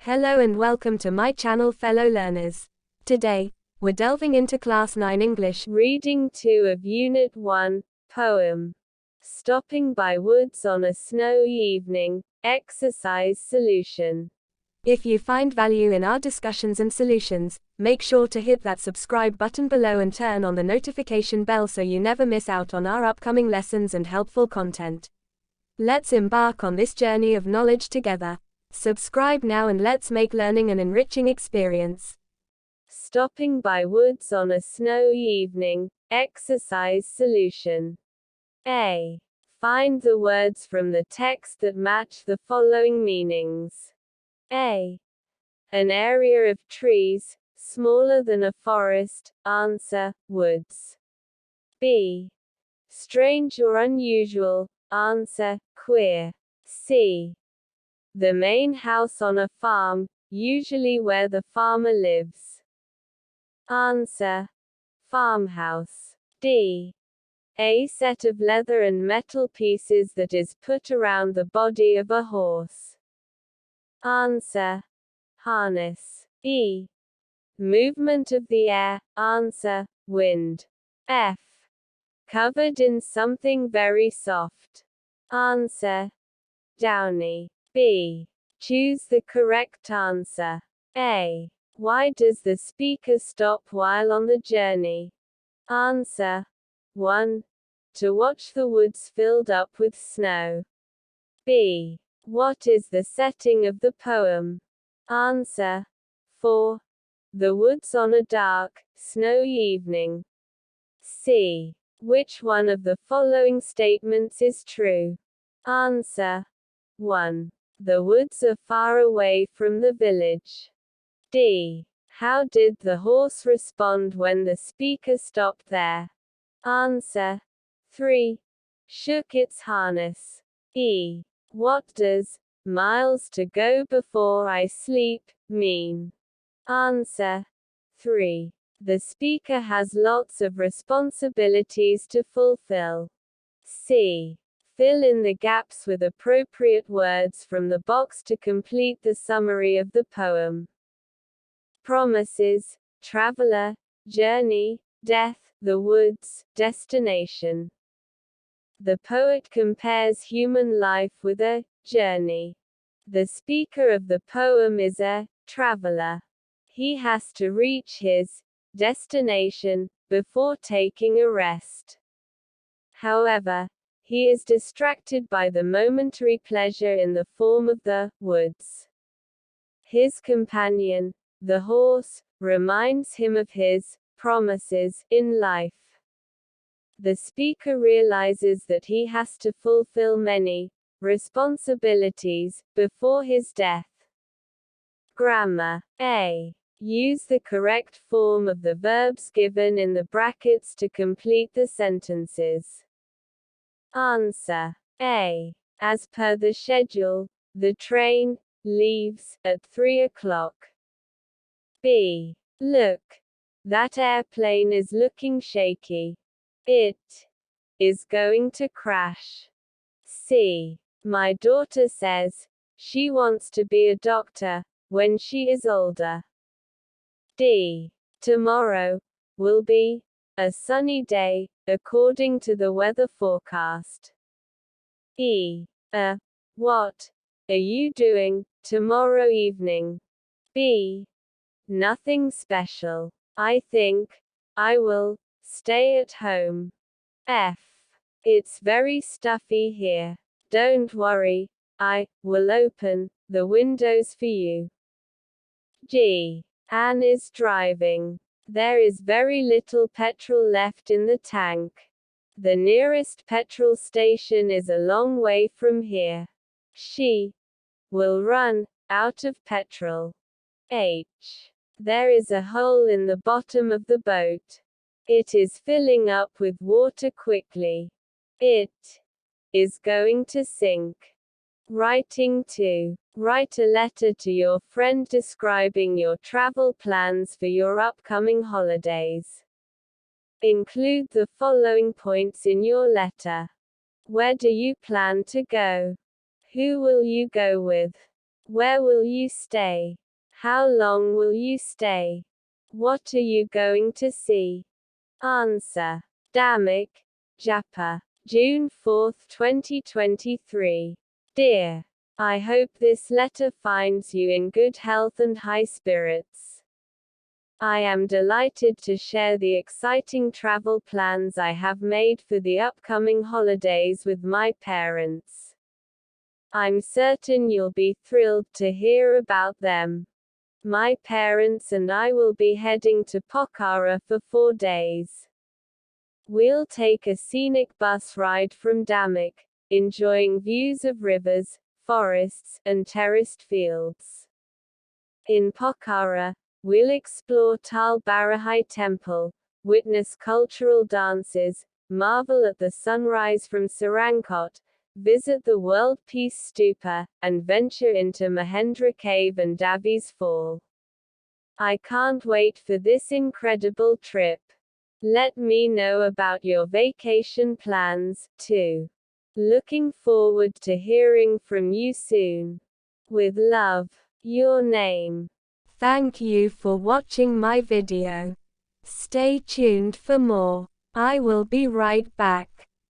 Hello and welcome to my channel, fellow learners. Today, we're delving into Class 9 English, Reading 2 of Unit 1, Poem. Stopping by woods on a snowy evening, exercise solution. If you find value in our discussions and solutions, make sure to hit that subscribe button below and turn on the notification bell so you never miss out on our upcoming lessons and helpful content. Let's embark on this journey of knowledge together. Subscribe now and let's make learning an enriching experience. Stopping by woods on a snowy evening, exercise solution. A. Find the words from the text that match the following meanings. A. An area of trees, smaller than a forest. Answer, woods. B. Strange or unusual. Answer, queer. C. The main house on a farm, usually where the farmer lives. Answer, farmhouse. D. A set of leather and metal pieces that is put around the body of a horse. Answer, harness. E. Movement of the air. Answer, wind. F. Covered in something very soft. Answer, downy. B. Choose the correct answer. A. Why does the speaker stop while on the journey? Answer. 1. To watch the woods filled up with snow. B. What is the setting of the poem? Answer. 4. The woods on a dark, snowy evening. C. Which one of the following statements is true? Answer. 1. The woods are far away from the village. D. How did the horse respond when the speaker stopped there? Answer. 3. Shook its harness. E. What does miles to go before I sleep mean? Answer. 3. The speaker has lots of responsibilities to fulfill. C. Fill in the gaps with appropriate words from the box to complete the summary of the poem. Promises, traveler, journey, death, the woods, destination. The poet compares human life with a journey. The speaker of the poem is a traveler. He has to reach his destination before taking a rest. However, he is distracted by the momentary pleasure in the form of the woods. His companion, the horse, reminds him of his promises in life. The speaker realizes that he has to fulfill many responsibilities before his death. Grammar. A. Use the correct form of the verbs given in the brackets to complete the sentences. Answer. A. As per the schedule, the train leaves at 3 o'clock. B. Look. That airplane is looking shaky. It is going to crash. C. My daughter says she wants to be a doctor when she is older. D. Tomorrow will be a sunny day, according to the weather forecast. E. What are you doing tomorrow evening? B. Nothing special. I think I will stay at home. F. It's very stuffy here. Don't worry, I will open the windows for you. G. Anne is driving. There is very little petrol left in the tank. The nearest petrol station is a long way from here. She will run out of petrol. H. There is a hole in the bottom of the boat. It is filling up with water quickly. It is going to sink. Writing to. Write a letter to your friend describing your travel plans for your upcoming holidays. Include the following points in your letter. Where do you plan to go? Who will you go with? Where will you stay? How long will you stay? What are you going to see? Answer. Dhamek, Japa. June 4, 2023. Dear. I hope this letter finds you in good health and high spirits. I am delighted to share the exciting travel plans I have made for the upcoming holidays with my parents. I'm certain you'll be thrilled to hear about them. My parents and I will be heading to Pokhara for 4 days. We'll take a scenic bus ride from Dhamek, enjoying views of rivers, forests, and terraced fields. In Pokhara, we'll explore Tal Barahai Temple, witness cultural dances, marvel at the sunrise from Sarankot, visit the World Peace Stupa, and venture into Mahendra Cave and Davies Fall. I can't wait for this incredible trip. Let me know about your vacation plans, too. Looking forward to hearing from you soon. With love, your name. Thank you for watching my video. Stay tuned for more. I will be right back.